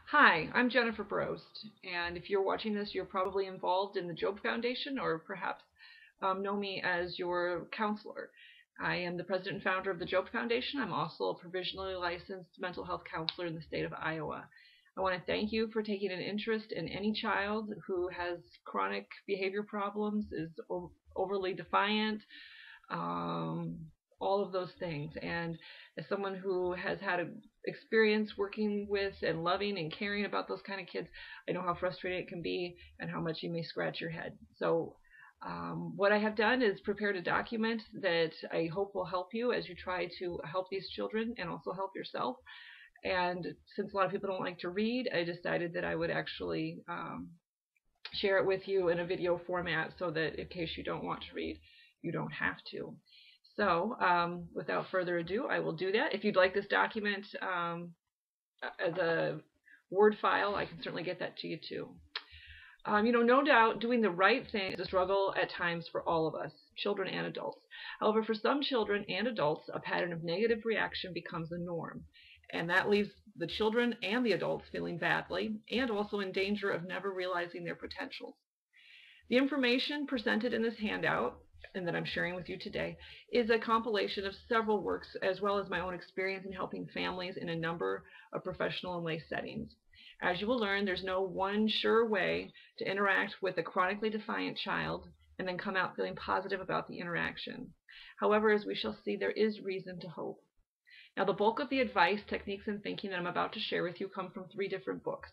Hi, I'm Jennifer Brost, and if you're watching this, you're probably involved in the Job Foundation or perhaps know me as your counselor. I am the president and founder of the Job Foundation. I'm also a provisionally licensed mental health counselor in the state of Iowa. I want to thank you for taking an interest in any child who has chronic behavior problems, is overly defiant, um, all of those things. And as someone who has had a experience working with and loving and caring about those kind of kids, I know how frustrating it can be and how much you may scratch your head. So what I have done is prepared a document that I hope will help you as you try to help these children and also help yourself. And since a lot of people don't like to read, I decided that I would actually share it with you in a video format so that in case you don't want to read, you don't have to. So without further ado, I will do that. If you'd like this document as a Word file, I can certainly get that to you too. No doubt doing the right thing is a struggle at times for all of us, children and adults. However, for some children and adults, a pattern of negative reaction becomes the norm. And that leaves the children and the adults feeling badly and also in danger of never realizing their potentials. The information presented in this handout and that I'm sharing with you today is a compilation of several works as well as my own experience in helping families in a number of professional and lay settings. As you will learn, there's no one sure way to interact with a chronically defiant child and then come out feeling positive about the interaction. However, as we shall see, there is reason to hope. Now, the bulk of the advice, techniques, and thinking that I'm about to share with you come from three different books.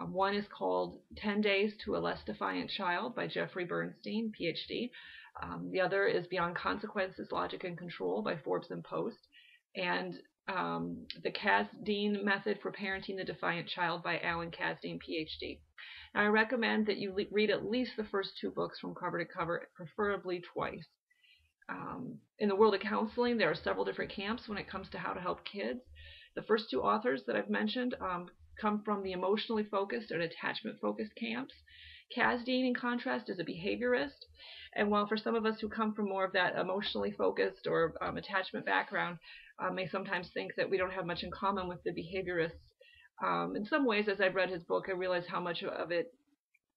One is called 10 Days to a Less Defiant Child by Jeffrey Bernstein, PhD. The other is Beyond Consequences, Logic, and Control by Forbes and Post. And the Kasdine Method for Parenting the Defiant Child by Alan Kasdine, PhD. Now, I recommend that you read at least the first two books from cover to cover, preferably twice. In the world of counseling, there are several different camps when it comes to how to help kids. The first two authors that I've mentioned come from the emotionally focused and attachment focused camps. Kasdine, in contrast, is a behaviorist. And while for some of us who come from more of that emotionally focused or attachment background may sometimes think that we don't have much in common with the behaviorists, in some ways, as I've read his book, I realize how much of it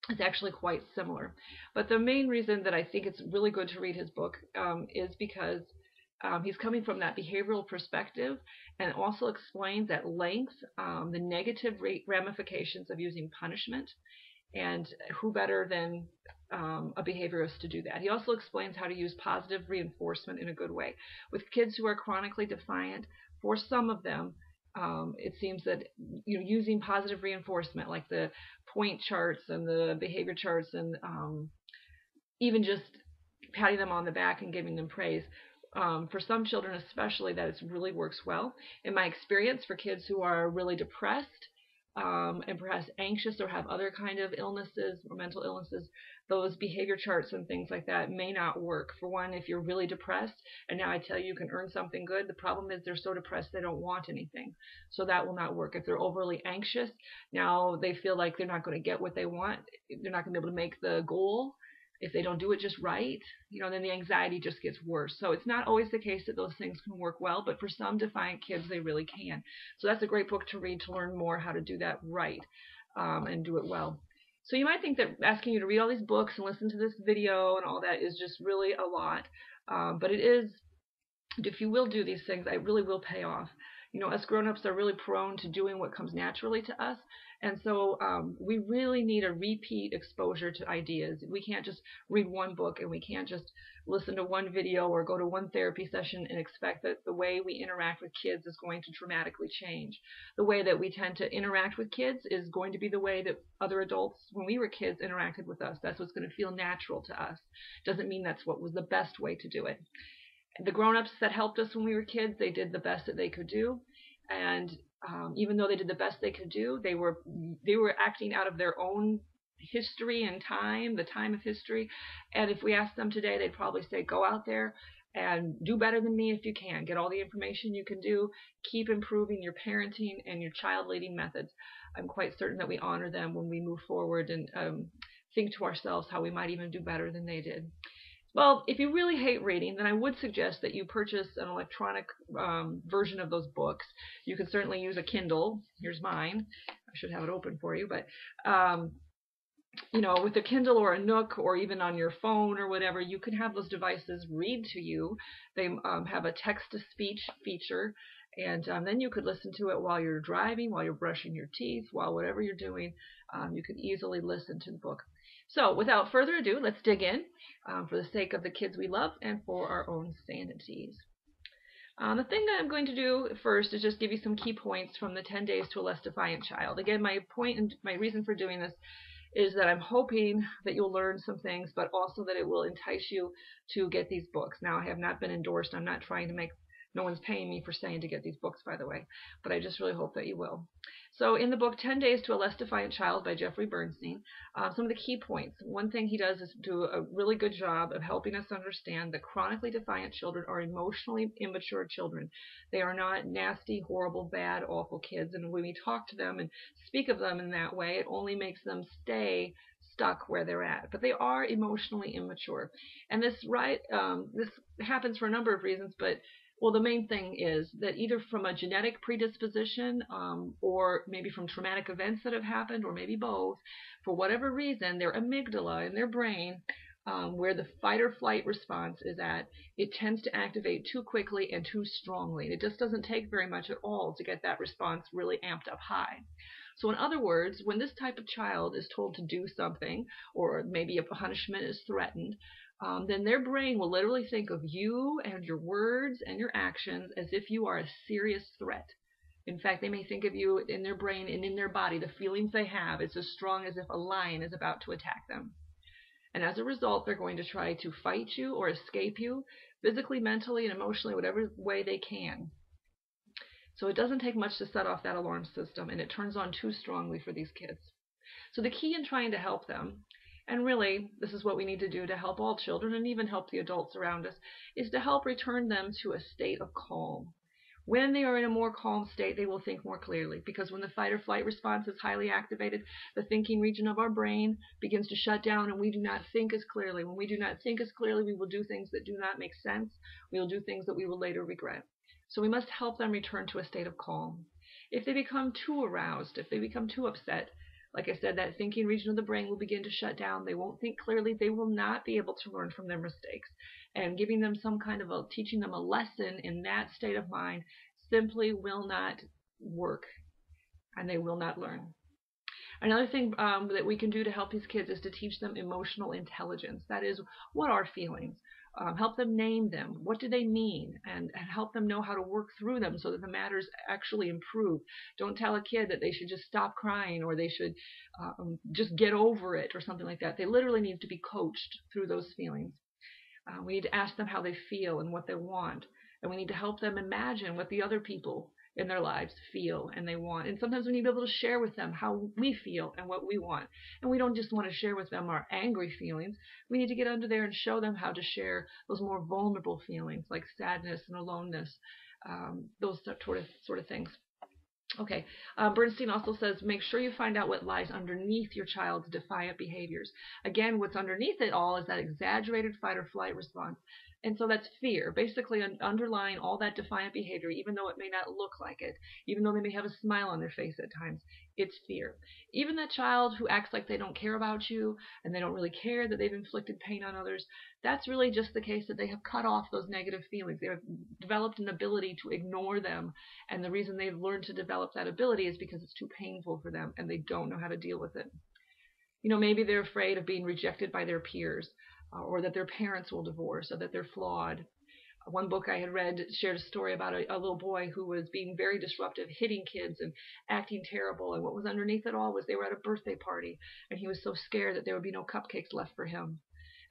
is actually quite similar. But the main reason that I think it's really good to read his book is because he's coming from that behavioral perspective and also explains at length the negative ramifications of using punishment. And who better than a behaviorist to do that? He also explains how to use positive reinforcement in a good way. With kids who are chronically defiant, for some of them, it seems that using positive reinforcement, like the point charts and the behavior charts, and even just patting them on the back and giving them praise, for some children especially, that it really works well. In my experience, for kids who are really depressed and perhaps anxious or have other kind of illnesses or mental illnesses, those behavior charts and things like that may not work. For one, if you're really depressed and now I tell you you can earn something good, the problem is they're so depressed they don't want anything. So that will not work. If they're overly anxious, now they feel like they're not going to get what they want. They're not going to be able to make the goal. If they don't do it just right, then the anxiety just gets worse. So it's not always the case that those things can work well, but for some defiant kids, they really can. So that's a great book to read to learn more how to do that right and do it well. So you might think that asking you to read all these books and listen to this video and all that is just really a lot. But it is, if you will do these things, it really will pay off. Us grown-ups are really prone to doing what comes naturally to us. And so we really need a repeat exposure to ideas. We can't just read one book and we can't just listen to one video or go to one therapy session and expect that the way we interact with kids is going to dramatically change. The way that we tend to interact with kids is going to be the way that other adults, when we were kids, interacted with us. That's what's going to feel natural to us. Doesn't mean that's what was the best way to do it. The grown-ups that helped us when we were kids, they did the best that they could do. And even though they did the best they could do, they were acting out of their own history and time, the time of history. And if we asked them today, they'd probably say, go out there and do better than me if you can. Get all the information you can do. Keep improving your parenting and your child leading methods. I'm quite certain that we honor them when we move forward and think to ourselves how we might even do better than they did. Well, if you really hate reading, then I would suggest that you purchase an electronic version of those books. You can certainly use a Kindle. Here's mine. should have it open for you, but with a Kindle or a Nook or even on your phone or whatever, you can have those devices read to you. They have a text-to-speech feature, and then you could listen to it while you're driving, while you're brushing your teeth, while whatever you're doing. You could easily listen to the book. So without further ado, let's dig in for the sake of the kids we love and for our own sanities. The thing that I'm going to do first is just give you some key points from the 10 Days to a Less Defiant Child. Again, my point and my reason for doing this is that I'm hoping that you'll learn some things, but also that it will entice you to get these books. Now, I have not been endorsed. I'm not trying to make, no one's paying me for saying to get these books, by the way, but I just really hope that you will. So in the book 10 Days to a Less Defiant Child by Jeffrey Bernstein, some of the key points. One thing he does is do a really good job of helping us understand that chronically defiant children are emotionally immature children. They are not nasty, horrible, bad, awful kids. And when we talk to them and speak of them in that way, it only makes them stay stuck where they're at. But they are emotionally immature. And this happens for a number of reasons, but well, the main thing is that either from a genetic predisposition or maybe from traumatic events that have happened, or maybe both, for whatever reason, their amygdala in their brain, where the fight or flight response is at, it tends to activate too quickly and too strongly. It just doesn't take very much at all to get that response really amped up high. So in other words, when this type of child is told to do something, or maybe a punishment is threatened, then their brain will literally think of you and your words and your actions as if you are a serious threat. In fact, they may think of you in their brain and in their body. The feelings they have is as strong as if a lion is about to attack them. And as a result, they're going to try to fight you or escape you, physically, mentally, and emotionally, whatever way they can. So it doesn't take much to set off that alarm system, and it turns on too strongly for these kids. So the key in trying to help them, and really, this is what we need to do to help all children and even help the adults around us, is to help return them to a state of calm. When they are in a more calm state, they will think more clearly, because when the fight or flight response is highly activated, the thinking region of our brain begins to shut down and we do not think as clearly. When we do not think as clearly, we will do things that do not make sense. We will do things that we will later regret. So we must help them return to a state of calm. If they become too aroused, if they become too upset, like I said, that thinking region of the brain will begin to shut down. They won't think clearly. They will not be able to learn from their mistakes. And giving them some kind of teaching them a lesson in that state of mind simply will not work, and they will not learn. Another thing that we can do to help these kids is to teach them emotional intelligence. That is, what are feelings? Help them name them. What do they mean? And help them know how to work through them so that the matters actually improve. Don't tell a kid that they should just stop crying or they should just get over it or something like that. They literally need to be coached through those feelings. We need to ask them how they feel and what they want. And we need to help them imagine what the other people in their lives feel and they want. And sometimes we need to be able to share with them how we feel and what we want. And we don't just want to share with them our angry feelings. We need to get under there and show them how to share those more vulnerable feelings like sadness and aloneness, those sort of things. Okay, Bernstein also says, make sure you find out what lies underneath your child's defiant behaviors. Again, what's underneath it all is that exaggerated fight or flight response. And so that's fear, basically underlying all that defiant behavior, even though it may not look like it, even though they may have a smile on their face at times, it's fear. Even that child who acts like they don't care about you and they don't really care that they've inflicted pain on others, that's really just the case that they have cut off those negative feelings. They have developed an ability to ignore them, and the reason they've learned to develop that ability is because it's too painful for them and they don't know how to deal with it. Maybe they're afraid of being rejected by their peers, or that their parents will divorce, or that they're flawed. One book I had read shared a story about a little boy who was being very disruptive, hitting kids and acting terrible. And what was underneath it all was they were at a birthday party, and he was so scared that there would be no cupcakes left for him.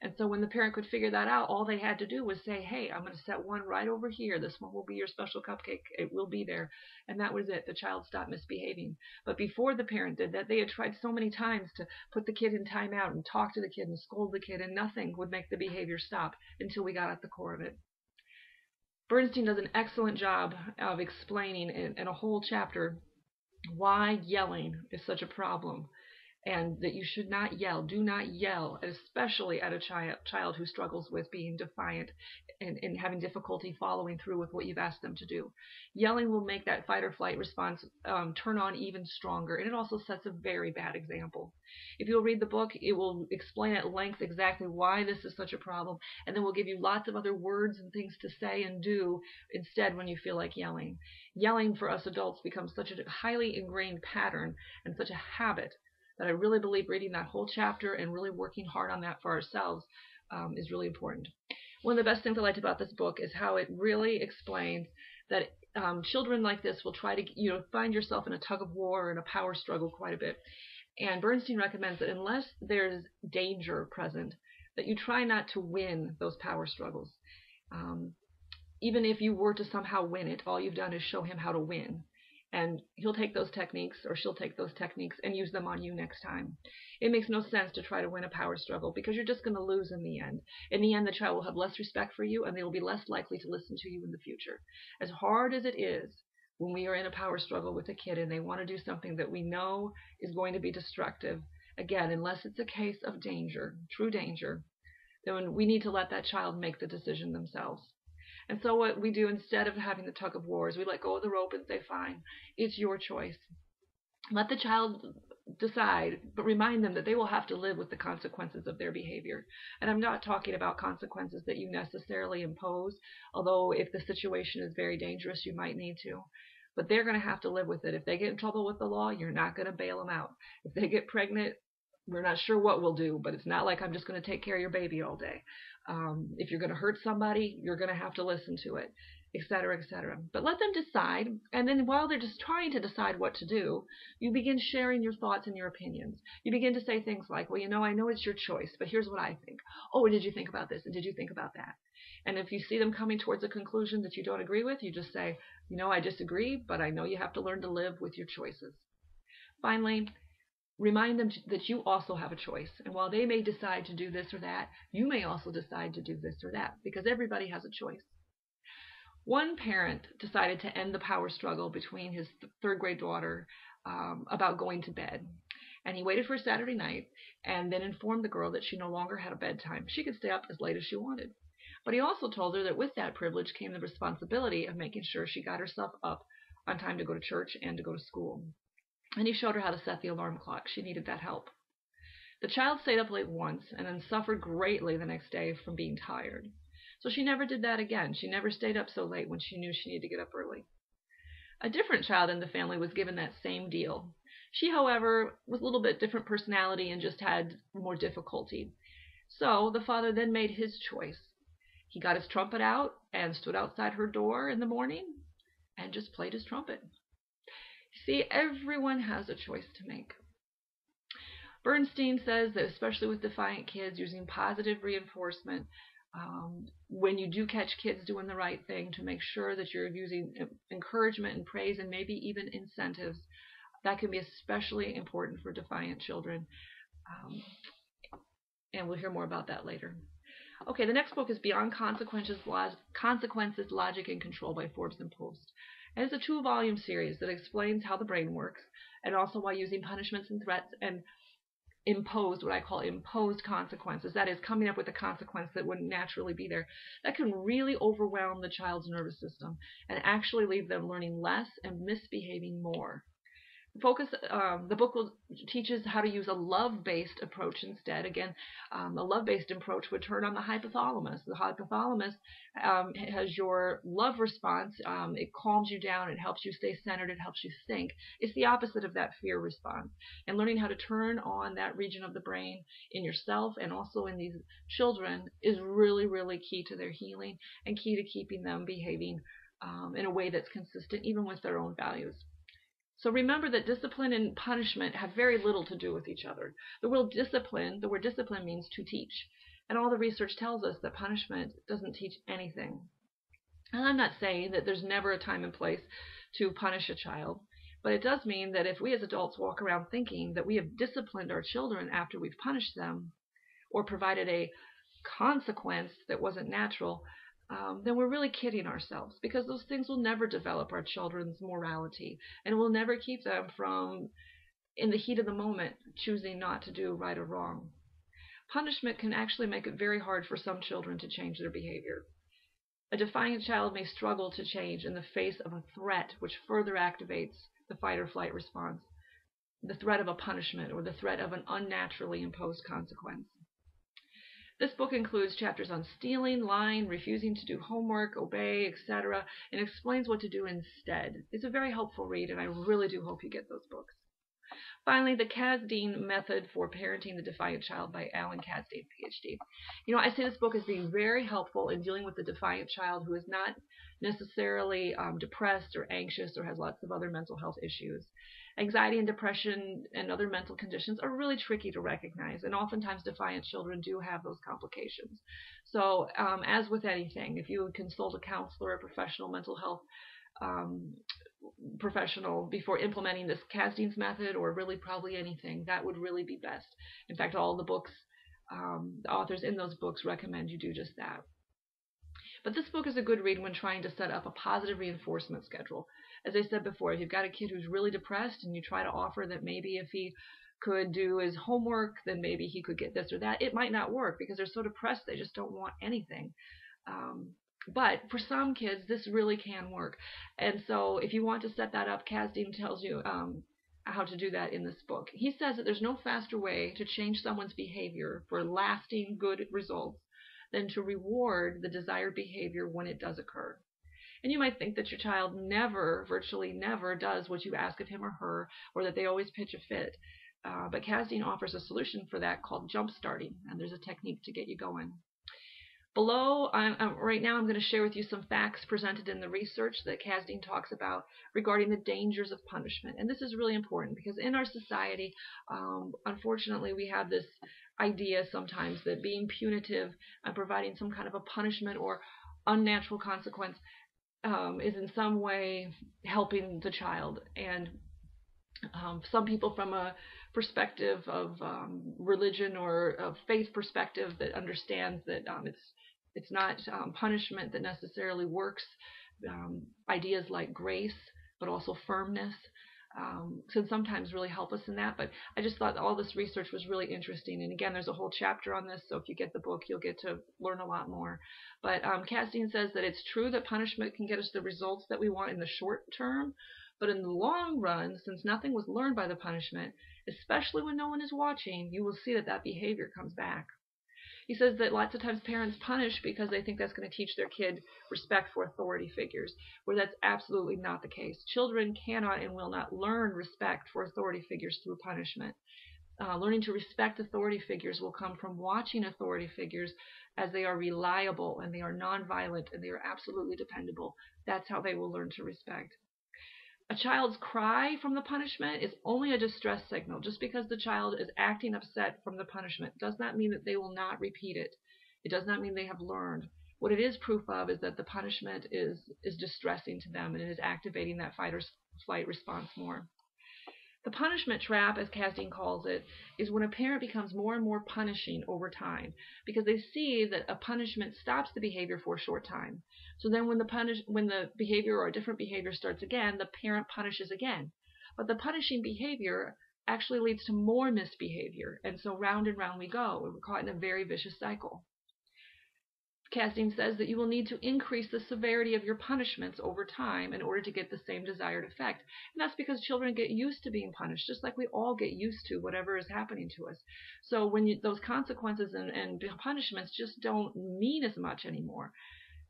And so when the parent could figure that out, all they had to do was say, hey, I'm going to set one right over here. This one will be your special cupcake. It will be there. And that was it. The child stopped misbehaving. But before the parent did that, they had tried so many times to put the kid in timeout and talk to the kid and scold the kid, and nothing would make the behavior stop until we got at the core of it. Bernstein does an excellent job of explaining in a whole chapter why yelling is such a problem. and that you should not yell. Do not yell, especially at a child who struggles with being defiant and having difficulty following through with what you've asked them to do. Yelling will make that fight or flight response turn on even stronger, and it also sets a very bad example. If you'll read the book, it will explain at length exactly why this is such a problem, and then we'll give you lots of other words and things to say and do instead when you feel like yelling. Yelling for us adults becomes such a highly ingrained pattern and such a habit that I really believe reading that whole chapter and really working hard on that for ourselves is really important. One of the best things I liked about this book is how it really explains that children like this will try to find yourself in a tug of war or in a power struggle quite a bit. And Bernstein recommends that unless there's danger present, that you try not to win those power struggles. Even if you were to somehow win it, all you've done is show him how to win. And he'll take those techniques, or she'll take those techniques, and use them on you next time. It makes no sense to try to win a power struggle, because you're just going to lose in the end. In the end, the child will have less respect for you, and they will be less likely to listen to you in the future. As hard as it is, when we are in a power struggle with a kid and they want to do something that we know is going to be destructive, again, unless it's a case of danger, true danger, then we need to let that child make the decision themselves. And so what we do, instead of having the tug of war, is we let go of the rope and say, fine, it's your choice. Let the child decide, but remind them that they will have to live with the consequences of their behavior. And I'm not talking about consequences that you necessarily impose, although if the situation is very dangerous, you might need to. But they're going to have to live with it. If they get in trouble with the law, you're not going to bail them out. If they get pregnant, we're not sure what we'll do, but it's not like I'm just going to take care of your baby all day. If you're going to hurt somebody, you're going to have to listen to it, etc., etc. But let them decide, and then while they're just trying to decide what to do, you begin sharing your thoughts and your opinions. You begin to say things like, well, I know it's your choice, but here's what I think. Oh, and did you think about this? And did you think about that? And if you see them coming towards a conclusion that you don't agree with, you just say, I disagree, but I know you have to learn to live with your choices. Finally, remind them that you also have a choice. And while they may decide to do this or that, you may also decide to do this or that, because everybody has a choice. One parent decided to end the power struggle between his third grade daughter about going to bed. And he waited for Saturday night and then informed the girl that she no longer had a bedtime. She could stay up as late as she wanted. But he also told her that with that privilege came the responsibility of making sure she got herself up on time to go to church and to go to school. And he showed her how to set the alarm clock. She needed that help. The child stayed up late once and then suffered greatly the next day from being tired. So she never did that again. She never stayed up so late when she knew she needed to get up early. A different child in the family was given that same deal. She, however, was a little bit different personality and just had more difficulty. So the father then made his choice. He got his trumpet out and stood outside her door in the morning and just played his trumpet. See, everyone has a choice to make. Bernstein says that especially with defiant kids, using positive reinforcement, when you do catch kids doing the right thing, to make sure that you're using encouragement and praise and maybe even incentives, that can be especially important for defiant children. And we'll hear more about that later. Okay, the next book is Beyond Consequences, Logic, and Control by Forbes and Post. And it's a 2-volume series that explains how the brain works, and also why using punishments and threats and what I call imposed consequences, that is, coming up with a consequence that wouldn't naturally be there, that can really overwhelm the child's nervous system and actually leave them learning less and misbehaving more. The book teaches how to use a love-based approach instead. Again, a love-based approach would turn on the hypothalamus. The hypothalamus has your love response. It calms you down. It helps you stay centered. It helps you think. It's the opposite of that fear response. And learning how to turn on that region of the brain in yourself and also in these children is really, really key to their healing and key to keeping them behaving in a way that's consistent even with their own values. So remember that discipline and punishment have very little to do with each other. The word discipline means to teach. And all the research tells us that punishment doesn't teach anything. And I'm not saying that there's never a time and place to punish a child, but it does mean that if we as adults walk around thinking that we have disciplined our children after we've punished them or provided a consequence that wasn't natural, then we're really kidding ourselves, because those things will never develop our children's morality and will never keep them from in the heat of the moment, choosing not to do right or wrong. Punishment can actually make it very hard for some children to change their behavior. A defiant child may struggle to change in the face of a threat which further activates the fight or flight response, the threat of a punishment or the threat of an unnaturally imposed consequence. This book includes chapters on stealing, lying, refusing to do homework, obey, etc., and explains what to do instead. It's a very helpful read, and I really do hope you get those books. Finally, the Kasdin Method for Parenting the Defiant Child by Alan Kasdin, PhD. I see this book as being very helpful in dealing with the defiant child who is not necessarily depressed or anxious or has lots of other mental health issues. Anxiety and depression and other mental conditions are really tricky to recognize, and oftentimes defiant children do have those complications. So as with anything, if you would consult a counselor or professional mental health professional before implementing this Kasdin's method, or really probably anything, that would really be best. In fact, all the books, the authors in those books recommend you do just that. But this book is a good read when trying to set up a positive reinforcement schedule. As I said before, if you've got a kid who's really depressed and you try to offer that maybe if he could do his homework, then maybe he could get this or that, it might not work because they're so depressed they just don't want anything. But for some kids, this really can work. And so if you want to set that up, Kasdin tells you how to do that in this book. He says that there's no faster way to change someone's behavior for lasting good results than to reward the desired behavior when it does occur. And you might think that your child virtually never does what you ask of him or her, or that they always pitch a fit. But Kasdin offers a solution for that called jump starting, and there's a technique to get you going. Below, right now, I'm going to share with you some facts presented in the research that Kasdin talks about regarding the dangers of punishment. And this is really important because in our society, unfortunately, we have this idea sometimes that being punitive and providing some kind of a punishment or unnatural consequence is in some way helping the child. And some people from a perspective of religion or a faith perspective that understands that it's not punishment that necessarily works. Ideas like grace, but also firmness, can sometimes really help us in that. But I just thought all this research was really interesting. And again, there's a whole chapter on this, so if you get the book, you'll get to learn a lot more. But Kasdin says that it's true that punishment can get us the results that we want in the short term, but in the long run, since nothing was learned by the punishment, especially when no one is watching, you will see that that behavior comes back. He says that lots of times parents punish because they think that's going to teach their kid respect for authority figures, where that's absolutely not the case. Children cannot and will not learn respect for authority figures through punishment. Learning to respect authority figures will come from watching authority figures as they are reliable and they are nonviolent and they are absolutely dependable. That's how they will learn to respect. A child's cry from the punishment is only a distress signal. Just because the child is acting upset from the punishment does not mean that they will not repeat it. It does not mean they have learned. What it is proof of is that the punishment is distressing to them and it is activating that fight or flight response more. The punishment trap, as Kasdin calls it, is when a parent becomes more and more punishing over time because they see that a punishment stops the behavior for a short time. So then when the behavior or a different behavior starts again, the parent punishes again. But the punishing behavior actually leads to more misbehavior, and so round and round we go. We're caught in a very vicious cycle. Kasdin says that you will need to increase the severity of your punishments over time in order to get the same desired effect. And that's because children get used to being punished, just like we all get used to whatever is happening to us. So when those consequences and punishments just don't mean as much anymore.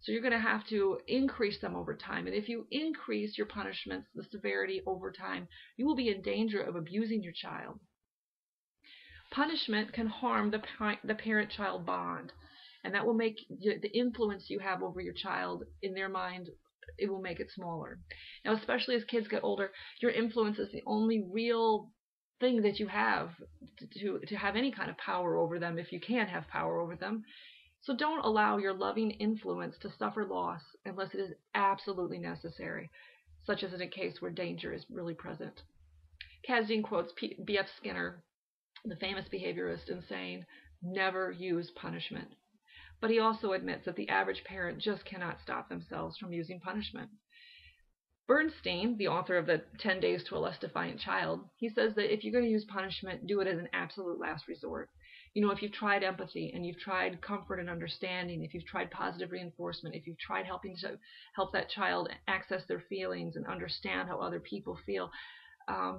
So you're going to have to increase them over time. And if you increase your punishments, the severity over time, you will be in danger of abusing your child. Punishment can harm the parent-child bond. And that will make the influence you have over your child in their mind, it will make it smaller. Now, especially as kids get older, your influence is the only real thing that you have to have any kind of power over them, if you can have power over them. So don't allow your loving influence to suffer loss unless it is absolutely necessary, such as in a case where danger is really present. Kasdin quotes B.F. Skinner, the famous behaviorist, in saying, "Never use punishment." But he also admits that the average parent just cannot stop themselves from using punishment. Bernstein, the author of the 10 Days to a Less Defiant Child, he says that if you're going to use punishment, do it as an absolute last resort. If you've tried empathy and you've tried comfort and understanding, if you've tried positive reinforcement, if you've tried helping to help that child access their feelings and understand how other people feel,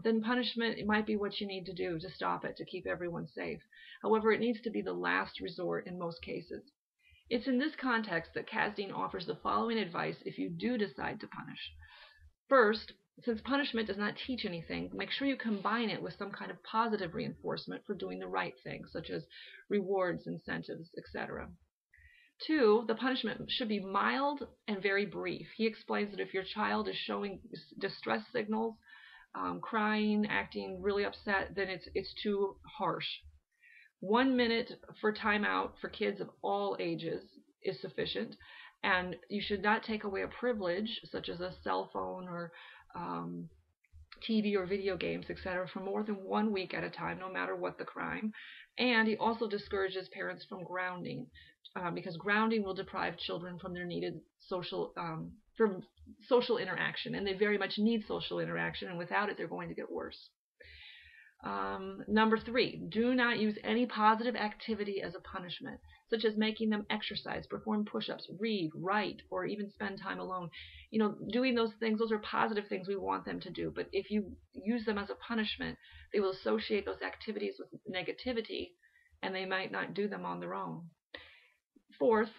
then punishment, it might be what you need to do to stop it, to keep everyone safe. However, it needs to be the last resort in most cases. It's in this context that Kasdan offers the following advice if you do decide to punish. First, since punishment does not teach anything, make sure you combine it with some kind of positive reinforcement for doing the right thing, such as rewards, incentives, etc. Two, the punishment should be mild and very brief. He explains that if your child is showing distress signals, crying, acting really upset, then it's too harsh. 1 minute for timeout for kids of all ages is sufficient, and you should not take away a privilege such as a cell phone or TV or video games, etc., for more than 1 week at a time, no matter what the crime. And he also discourages parents from grounding, because grounding will deprive children from their needed social interaction, and they very much need social interaction, and without it, they're going to get worse. Number 3, do not use any positive activity as a punishment, such as making them exercise, perform push-ups, read, write, or even spend time alone. Doing those things, those are positive things we want them to do, but if you use them as a punishment, they will associate those activities with negativity, and they might not do them on their own. Fourth,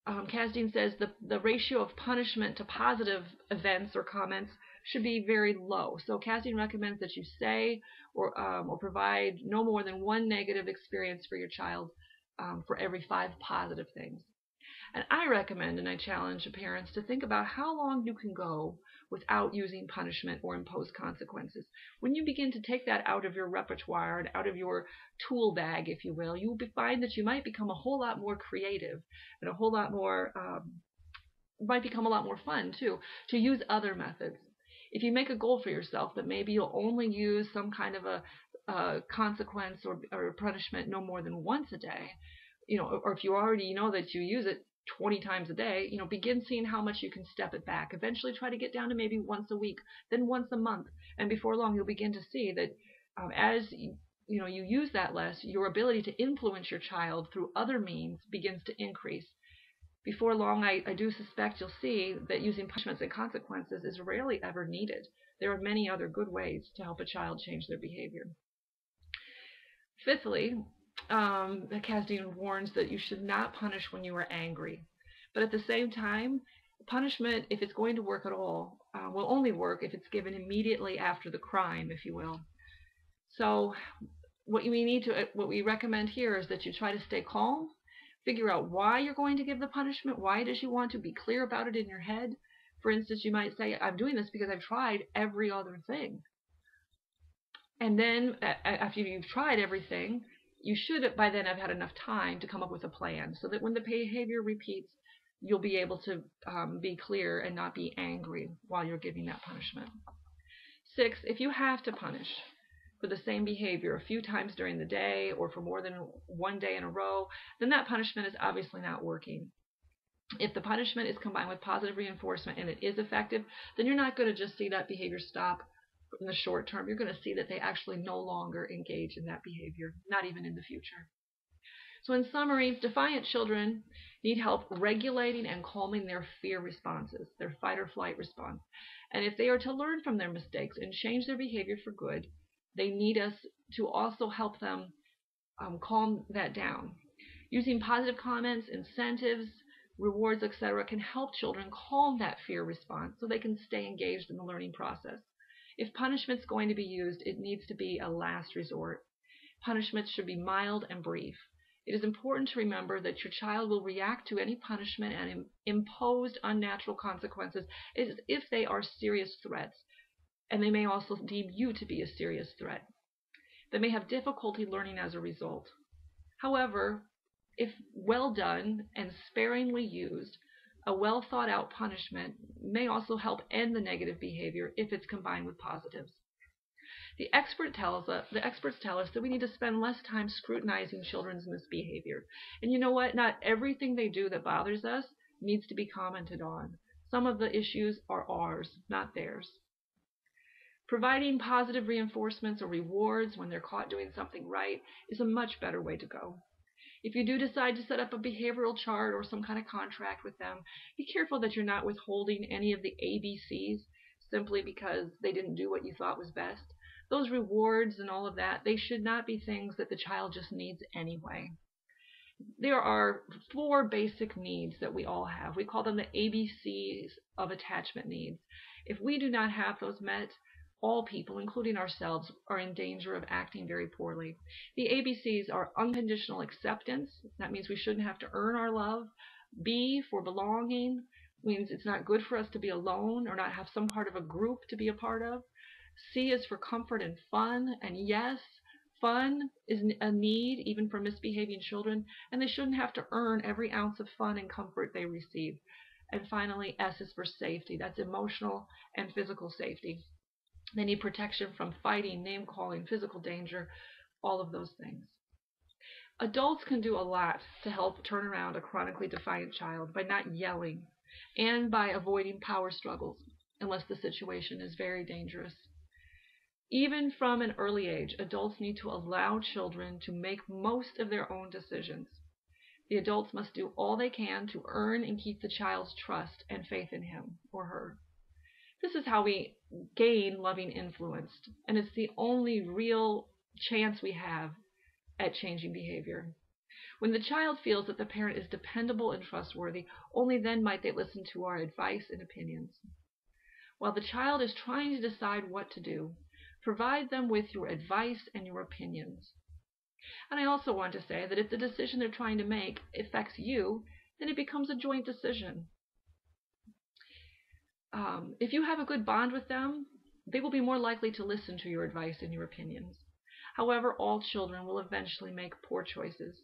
Kasdan says the ratio of punishment to positive events or comments should be very low. So Kasdan recommends that you say or provide no more than 1 negative experience for your child for every 5 positive things. And I recommend and I challenge parents to think about how long you can go without using punishment or imposed consequences. When you begin to take that out of your repertoire and out of your tool bag, if you will, you will find that you might become a whole lot more creative and a whole lot more, might become a lot more fun too, to use other methods. If you make a goal for yourself that maybe you'll only use some kind of a consequence or punishment no more than once a day, or if you already know that you use it 20 times a day, begin seeing how much you can step it back. Eventually try to get down to maybe once a week, then once a month. And before long, you'll begin to see that as you use that less, your ability to influence your child through other means begins to increase. Before long, I do suspect you'll see that using punishments and consequences is rarely ever needed. There are many other good ways to help a child change their behavior. Fifthly, Kasdan warns that you should not punish when you are angry. But at the same time, punishment, if it's going to work at all, will only work if it's given immediately after the crime, if you will. So what we recommend here is that you try to stay calm, figure out why you're going to give the punishment, why it is you want to, be clear about it in your head. For instance, you might say, I'm doing this because I've tried every other thing. And then after you've tried everything, you should by then have had enough time to come up with a plan so that when the behavior repeats, you'll be able to be clear and not be angry while you're giving that punishment. 6, if you have to punish for the same behavior a few times during the day or for more than 1 day in a row, then that punishment is obviously not working. If the punishment is combined with positive reinforcement and it is effective, then you're not going to just see that behavior stop in the short term. You're going to see that they actually no longer engage in that behavior, not even in the future. So in summary, defiant children need help regulating and calming their fear responses, their fight or flight response. And if they are to learn from their mistakes and change their behavior for good, they need us to also help them calm that down. Using positive comments, incentives, rewards, etc. can help children calm that fear response so they can stay engaged in the learning process. If punishment's going to be used, it needs to be a last resort. Punishments should be mild and brief. It is important to remember that your child will react to any punishment and imposed unnatural consequences if they are serious threats, and they may also deem you to be a serious threat. They may have difficulty learning as a result. However, if well done and sparingly used, a well thought out punishment may also help end the negative behavior if it's combined with positives. The experts tell us that we need to spend less time scrutinizing children's misbehavior. And you know what? Not everything they do that bothers us needs to be commented on. Some of the issues are ours, not theirs. Providing positive reinforcements or rewards when they're caught doing something right is a much better way to go. If you do decide to set up a behavioral chart or some kind of contract with them, be careful that you're not withholding any of the ABCs simply because they didn't do what you thought was best. Those rewards and all of that, they should not be things that the child just needs anyway. There are 4 basic needs that we all have. We call them the ABCs of attachment needs. If we do not have those met, all people, including ourselves, are in danger of acting very poorly. The ABCs are unconditional acceptance. That means we shouldn't have to earn our love. B, for belonging, means it's not good for us to be alone or not have some part of a group to be a part of. C is for comfort and fun. And yes, fun is a need even for misbehaving children, and they shouldn't have to earn every ounce of fun and comfort they receive. And finally, S is for safety. That's emotional and physical safety. They need protection from fighting, name-calling, physical danger, all of those things. Adults can do a lot to help turn around a chronically defiant child by not yelling and by avoiding power struggles unless the situation is very dangerous. Even from an early age, adults need to allow children to make most of their own decisions. The adults must do all they can to earn and keep the child's trust and faith in him or her. This is how we gain loving influence, and it's the only real chance we have at changing behavior. When the child feels that the parent is dependable and trustworthy, only then might they listen to our advice and opinions. While the child is trying to decide what to do, provide them with your advice and your opinions. And I also want to say that if the decision they're trying to make affects you, then it becomes a joint decision. If you have a good bond with them, they will be more likely to listen to your advice and your opinions. However, all children will eventually make poor choices.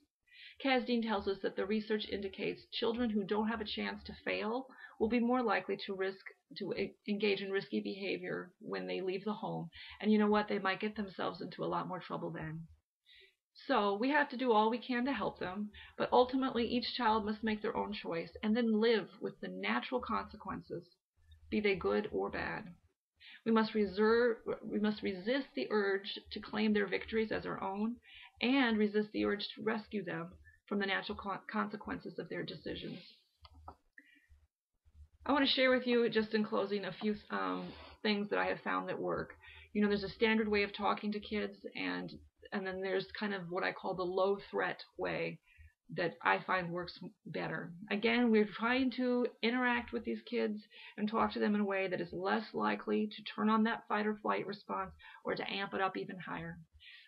Kasdeen tells us that the research indicates children who don't have a chance to fail will be more likely to engage in risky behavior when they leave the home. And you know what? They might get themselves into a lot more trouble then. So we have to do all we can to help them, but ultimately each child must make their own choice and then live with the natural consequences, be they good or bad. We must resist the urge to claim their victories as our own and resist the urge to rescue them from the natural consequences of their decisions. I want to share with you, just in closing, a few things that I have found that work. You know, there's a standard way of talking to kids, and then there's kind of what I call the low threat way that I find works better. Again, we're trying to interact with these kids and talk to them in a way that is less likely to turn on that fight or flight response or to amp it up even higher.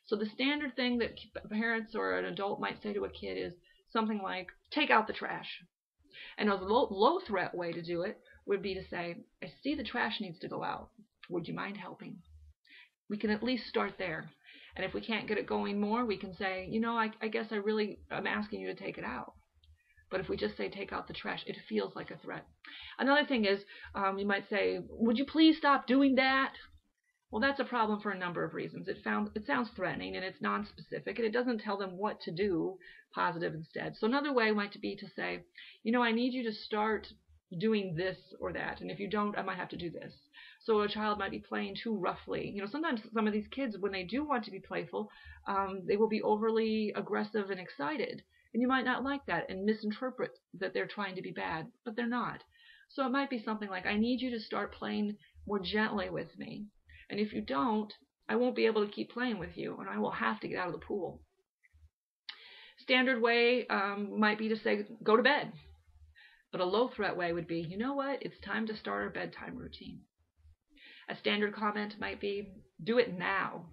So the standard thing that parents or an adult might say to a kid is something like, take out the trash. And a low threat way to do it would be to say, I see the trash needs to go out. Would you mind helping? We can at least start there. And if we can't get it going more, we can say, you know, I guess I'm asking you to take it out. But if we just say take out the trash, it feels like a threat. Another thing is, you might say, would you please stop doing that? Well, that's a problem for a number of reasons. It sounds threatening, and it's non-specific, and it doesn't tell them what to do, positive instead. So another way might be to say, you know, I need you to start doing this or that, and if you don't, I might have to do this. So a child might be playing too roughly. You know, sometimes some of these kids, when they do want to be playful, they will be overly aggressive and excited. And you might not like that and misinterpret that they're trying to be bad, but they're not. So it might be something like, I need you to start playing more gently with me. And if you don't, I won't be able to keep playing with you, and I will have to get out of the pool. Standard way might be to say, go to bed. But a low threat way would be, you know what, it's time to start our bedtime routine. A standard comment might be, do it now.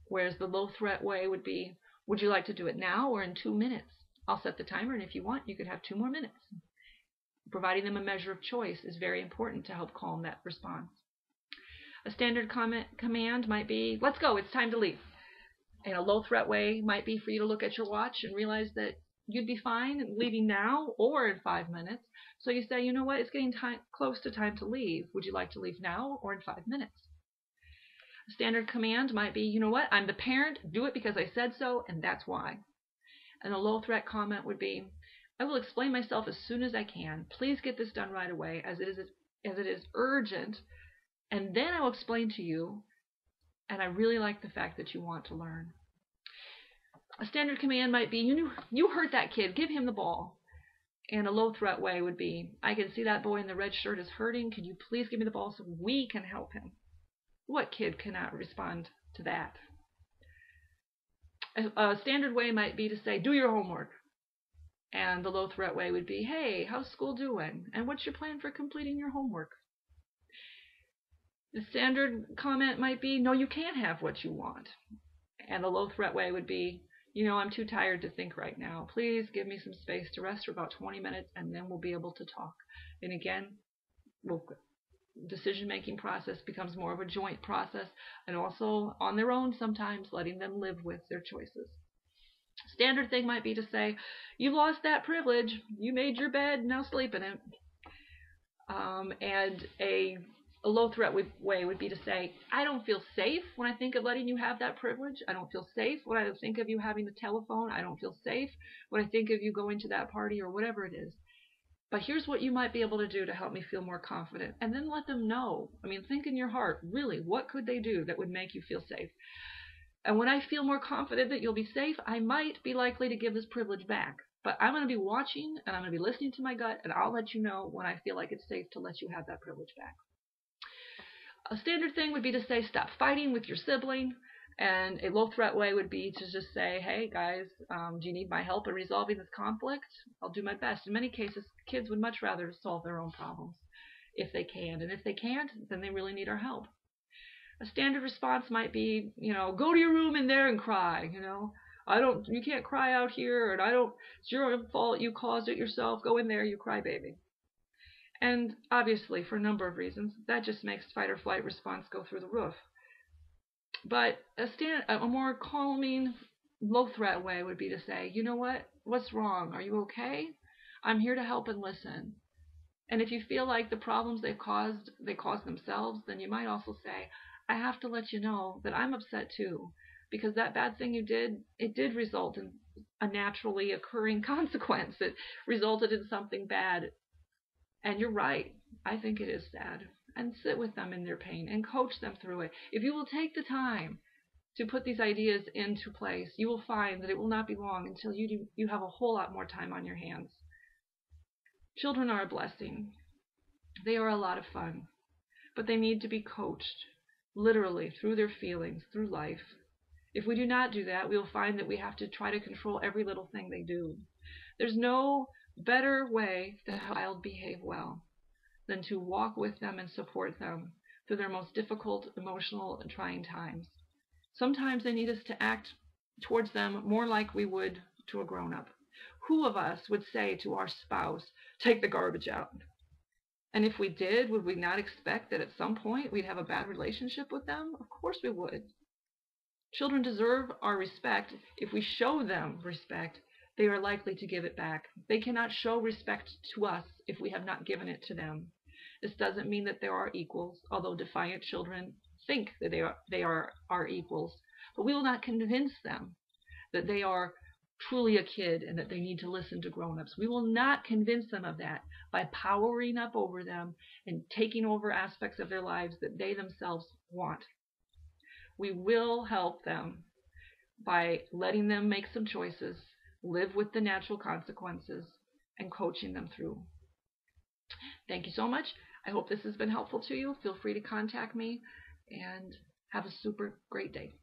Whereas the low threat way would be, would you like to do it now or in 2 minutes? I'll set the timer, and if you want, you could have 2 more minutes. Providing them a measure of choice is very important to help calm that response. A standard command might be, let's go, it's time to leave. And a low threat way might be for you to look at your watch and realize that you'd be fine leaving now or in 5 minutes. So you say, you know what, it's getting close to time to leave. Would you like to leave now or in 5 minutes? A standard command might be, you know what, I'm the parent, do it because I said so, and that's why. And a low threat comment would be, I will explain myself as soon as I can. Please get this done right away, as it is urgent, and then I will explain to you, and I really like the fact that you want to learn. A standard command might be, you hurt that kid, give him the ball. And a low threat way would be, I can see that boy in the red shirt is hurting. Can you please give me the ball so we can help him? What kid cannot respond to that? A standard way might be to say, do your homework. And the low threat way would be, hey, how's school doing? And what's your plan for completing your homework? The standard comment might be, no, you can't have what you want. And the low threat way would be, I'm too tired to think right now. Please give me some space to rest for about 20 minutes, and then we'll be able to talk. And again, decision-making process becomes more of a joint process, and also on their own sometimes, letting them live with their choices. Standard thing might be to say, you lost that privilege. You made your bed, now sleep in it. And a low threat way would be to say, I don't feel safe when I think of letting you have that privilege. I don't feel safe when I think of you having the telephone. I don't feel safe when I think of you going to that party or whatever it is. But here's what you might be able to do to help me feel more confident. And then let them know. Think in your heart, really, what could they do that would make you feel safe? And when I feel more confident that you'll be safe, I might be likely to give this privilege back. But I'm going to be watching, and I'm going to be listening to my gut, and I'll let you know when I feel like it's safe to let you have that privilege back. A standard thing would be to say, stop fighting with your sibling. And a low threat way would be to just say, hey, guys, do you need my help in resolving this conflict? I'll do my best. In many cases, kids would much rather solve their own problems if they can. And if they can't, then they really need our help. A standard response might be, go to your room in there and cry. You can't cry out here, and it's your fault, you caused it yourself. Go in there, you cry baby. And obviously, for a number of reasons, that just makes fight or flight response go through the roof. But a more calming, low-threat way would be to say, you know what? What's wrong? Are you okay? I'm here to help and listen. And if you feel like the problems they caused themselves, then you might also say, I have to let you know that I'm upset too, because that bad thing you did, it did result in a naturally occurring consequence. It resulted in something bad. And you're right. I think it is sad. And sit with them in their pain and coach them through it. If you will take the time to put these ideas into place, you will find that it will not be long until you have a whole lot more time on your hands. Children are a blessing. They are a lot of fun. But they need to be coached, literally, through their feelings, through life. If we do not do that, we will find that we have to try to control every little thing they do. There's no better way to help a child behave well than to walk with them and support them through their most difficult, emotional, and trying times. Sometimes they need us to act towards them more like we would to a grown-up. Who of us would say to our spouse, take the garbage out? And if we did, would we not expect that at some point we'd have a bad relationship with them? Of course we would. Children deserve our respect. If we show them respect, they are likely to give it back. They cannot show respect to us if we have not given it to them. This doesn't mean that there are equals, although defiant children think that they are our equals. But we will not convince them that they are truly a kid and that they need to listen to grown-ups. We will not convince them of that by powering up over them and taking over aspects of their lives that they themselves want. We will help them by letting them make some choices, live with the natural consequences, and coaching them through. Thank you so much. I hope this has been helpful to you. Feel free to contact me, and have a super great day.